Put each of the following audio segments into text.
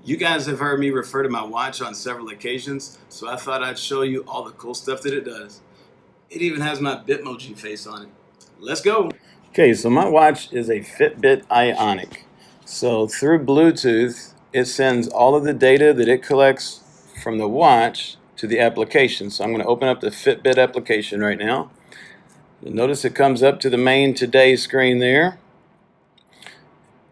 You guys have heard me refer to my watch on several occasions, so I thought I'd show you all the cool stuff that it does. It even has my Bitmoji face on it. Let's go. Okay, so my watch is a Fitbit Ionic. So through Bluetooth, it sends all of the data that it collects from the watch to the application. So I'm going to open up the Fitbit application right now. You'll notice it comes up to the main Today screen there.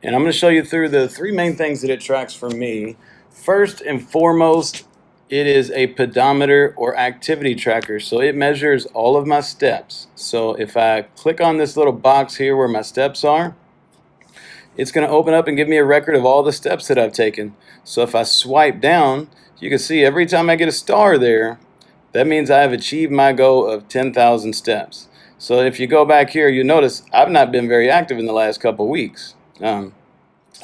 And I'm going to show you through the three main things that it tracks for me. First and foremost, it is a pedometer or activity tracker. So it measures all of my steps. So if I click on this little box here where my steps are, it's going to open up and give me a record of all the steps that I've taken. So if I swipe down, you can see every time I get a star there, that means I have achieved my goal of 10,000 steps. So if you go back here, you notice I've not been very active in the last couple weeks.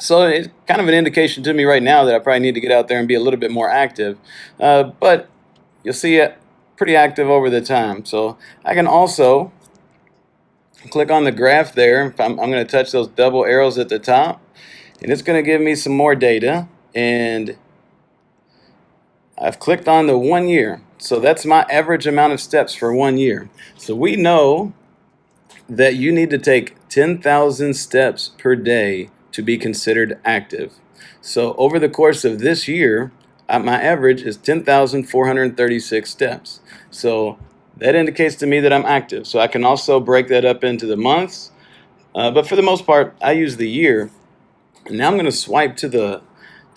So it's kind of an indication to me right now that I probably need to get out there and be a little bit more active. But you'll see it pretty active over the time. So I can also click on the graph there. I'm going to touch those double arrows at the top, and it's going to give me some more data. And I've clicked on the 1 year. So that's my average amount of steps for 1 year. So we know that you need to take 10,000 steps per day to be considered active. So over the course of this year, my average is 10,436 steps. So that indicates to me that I'm active. So I can also break that up into the months. But for the most part, I use the year. And now I'm going to swipe to the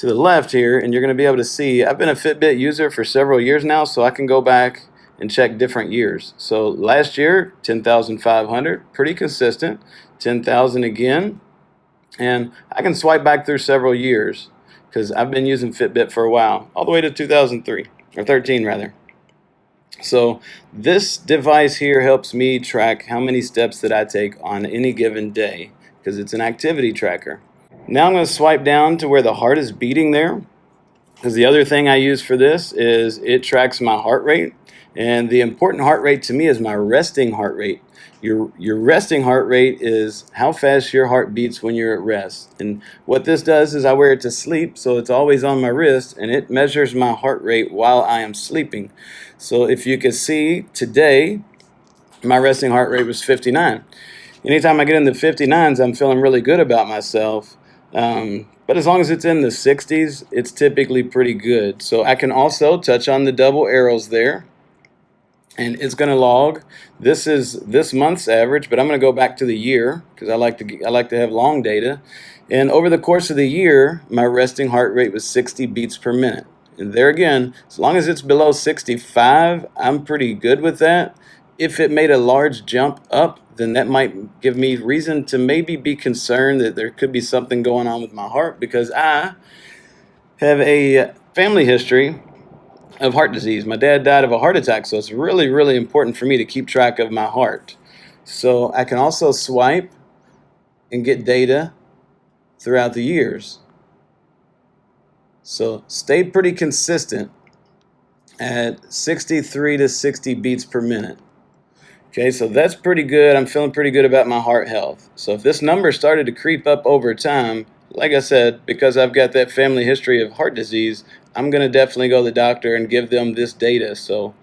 left here, and you're going to be able to see I've been a Fitbit user for several years now, so I can go back and check different years. So last year, 10,500, pretty consistent. 10,000 again. And I can swipe back through several years because I've been using Fitbit for a while, all the way to 2003, or 13 rather. So this device here helps me track how many steps that I take on any given day because it's an activity tracker. Now I'm going to swipe down to where the heart is beating there, because the other thing I use for this is it tracks my heart rate. And the important heart rate to me is my resting heart rate. Your resting heart rate is how fast your heart beats when you're at rest. And what this does is I wear it to sleep, so it's always on my wrist, and it measures my heart rate while I am sleeping. So if you can see today, my resting heart rate was 59. Anytime I get in the 59s, I'm feeling really good about myself. But as long as it's in the 60s, it's typically pretty good. So I can also touch on the double arrows there, and it's going to log. This is this month's average, but I'm going to go back to the year because I like to have long data. And over the course of the year, my resting heart rate was 60 beats per minute. And there again, as long as it's below 65, I'm pretty good with that. If it made a large jump up, then that might give me reason to maybe be concerned that there could be something going on with my heart, because I have a family history of heart disease. My dad died of a heart attack, so it's really, really important for me to keep track of my heart. So I can also swipe and get data throughout the years. So stay pretty consistent at 63 to 60 beats per minute. Okay, so that's pretty good. I'm feeling pretty good about my heart health. So if this number started to creep up over time, like I said, because I've got that family history of heart disease, I'm going to definitely go to the doctor and give them this data. So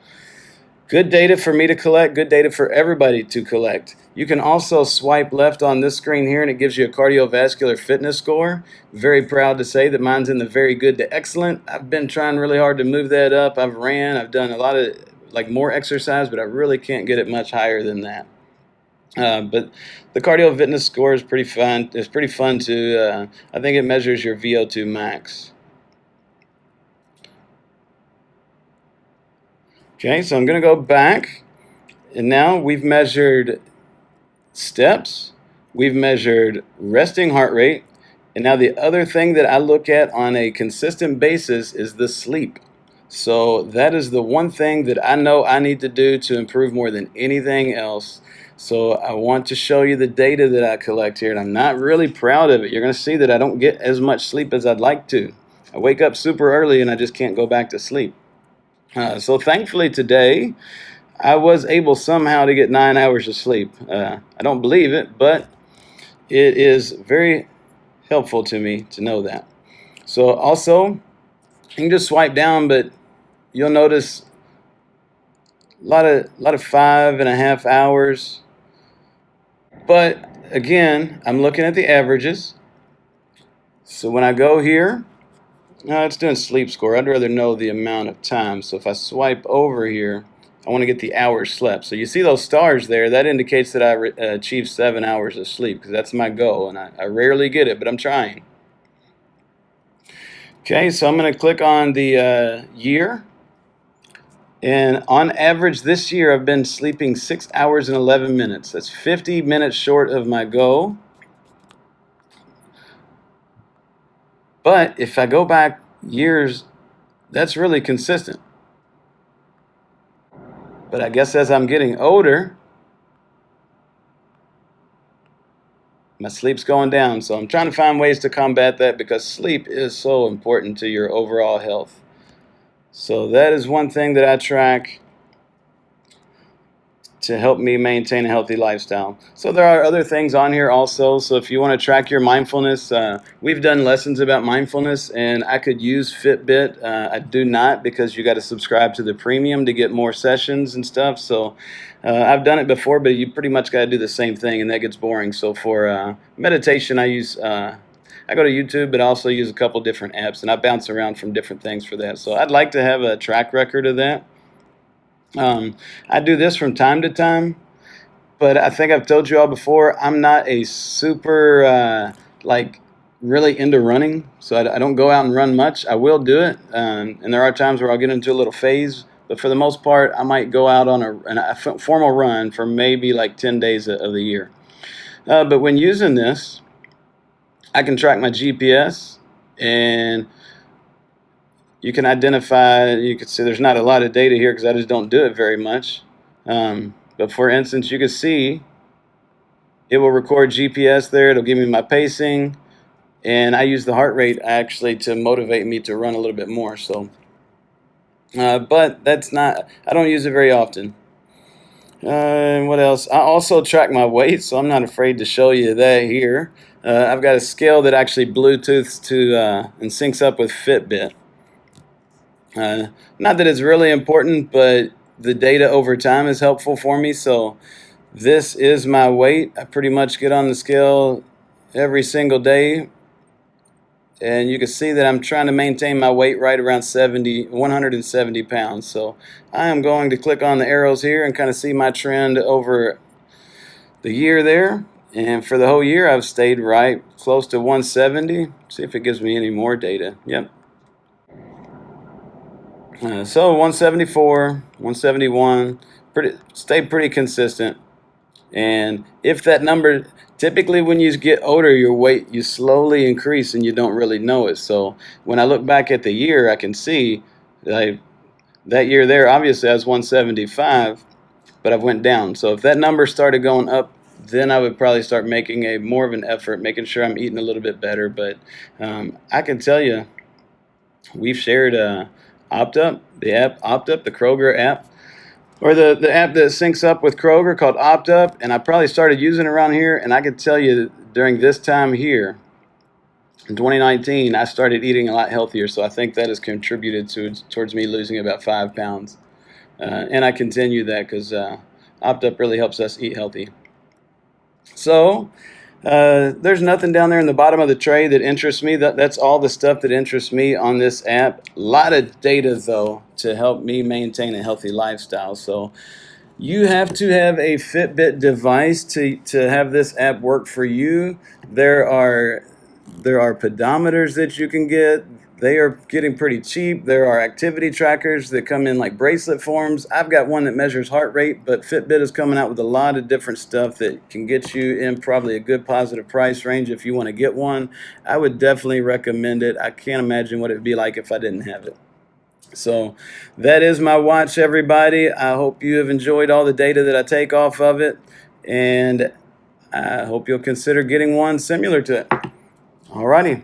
good data for me to collect, good data for everybody to collect. You can also swipe left on this screen here, and it gives you a cardiovascular fitness score. Very proud to say that mine's in the very good to excellent. I've been trying really hard to move that up. I've done a lot of more exercise, but I really can't get it much higher than that. But the cardio fitness score is pretty fun. It's pretty fun to, I think it measures your VO2 max. Okay, so I'm going to go back, and now we've measured steps, we've measured resting heart rate, and now the other thing that I look at on a consistent basis is the sleep. So that is the one thing that I know I need to do to improve more than anything else. So I want to show you the data that I collect here, and I'm not really proud of it. You're going to see that I don't get as much sleep as I'd like to. I wake up super early and I just can't go back to sleep. So thankfully today, I was able somehow to get 9 hours of sleep. I don't believe it, but it is very helpful to me to know that. So also, you can just swipe down, but you'll notice a lot of 5.5 hours. But again, I'm looking at the averages. So when I go here, it's doing sleep score. I'd rather know the amount of time. So if I swipe over here, I want to get the hours slept. So you see those stars there, that indicates that I achieved 7 hours of sleep, because that's my goal, and I rarely get it, but I'm trying. Okay, so I'm going to click on the year. And on average this year, I've been sleeping 6 hours and 11 minutes. That's 50 minutes short of my goal. But if I go back years, that's really consistent. But I guess as I'm getting older, my sleep's going down. So I'm trying to find ways to combat that, because sleep is so important to your overall health. So that is one thing that I track to help me maintain a healthy lifestyle. So there are other things on here also. So if you want to track your mindfulness, we've done lessons about mindfulness, and I could use Fitbit. I do not, because you got to subscribe to the premium to get more sessions and stuff. So I've done it before, but you pretty much got to do the same thing, and that gets boring. So for meditation, I go to YouTube, but I also use a couple different apps, and I bounce around from different things for that. So I'd like to have a track record of that. I do this from time to time, but I think I've told you all before, I'm not a super, really into running, so I don't go out and run much. I will do it, and there are times where I'll get into a little phase, but for the most part, I might go out on a formal run for maybe like 10 days of the year. But when using this, I can track my GPS, and you can identify, you can see there's not a lot of data here because I just don't do it very much. But for instance, you can see it will record GPS there. It'll give me my pacing, and I use the heart rate actually to motivate me to run a little bit more. So, but I don't use it very often. What else? I also track my weight, so I'm not afraid to show you that here. I've got a scale that actually Bluetooths to and syncs up with Fitbit. Not that it's really important, but the data over time is helpful for me. So this is my weight. I pretty much get on the scale every single day, and you can see that I'm trying to maintain my weight right around 170 pounds. So I am going to click on the arrows here and kind of see my trend over the year there. And for the whole year, I've stayed right close to 170. See if it gives me any more data. Yep. So 174, 171, stayed pretty consistent. And if that number, typically when you get older, your weight, you slowly increase and you don't really know it. So when I look back at the year, I can see that year there, obviously I was 175, but I've went down. So if that number started going up, then I would probably start making more of an effort, making sure I'm eating a little bit better. But I can tell you, we've shared OptUp, the app OptUp, the Kroger app, or the app that syncs up with Kroger called OptUp, and I probably started using it around here, and I can tell you during this time here, in 2019, I started eating a lot healthier, so I think that has contributed towards me losing about 5 pounds. And I continue that because OptUp really helps us eat healthy. So there's nothing down there in the bottom of the tray that interests me. That's all the stuff that interests me on this app. A lot of data, though, to help me maintain a healthy lifestyle. So you have to have a Fitbit device to have this app work for you. There are pedometers that you can get. They are getting pretty cheap. There are activity trackers that come in like bracelet forms. I've got one that measures heart rate, but Fitbit is coming out with a lot of different stuff that can get you in probably a good positive price range if you want to get one. I would definitely recommend it. I can't imagine what it would be like if I didn't have it. So that is my watch, everybody. I hope you have enjoyed all the data that I take off of it, and I hope you'll consider getting one similar to it. Alrighty.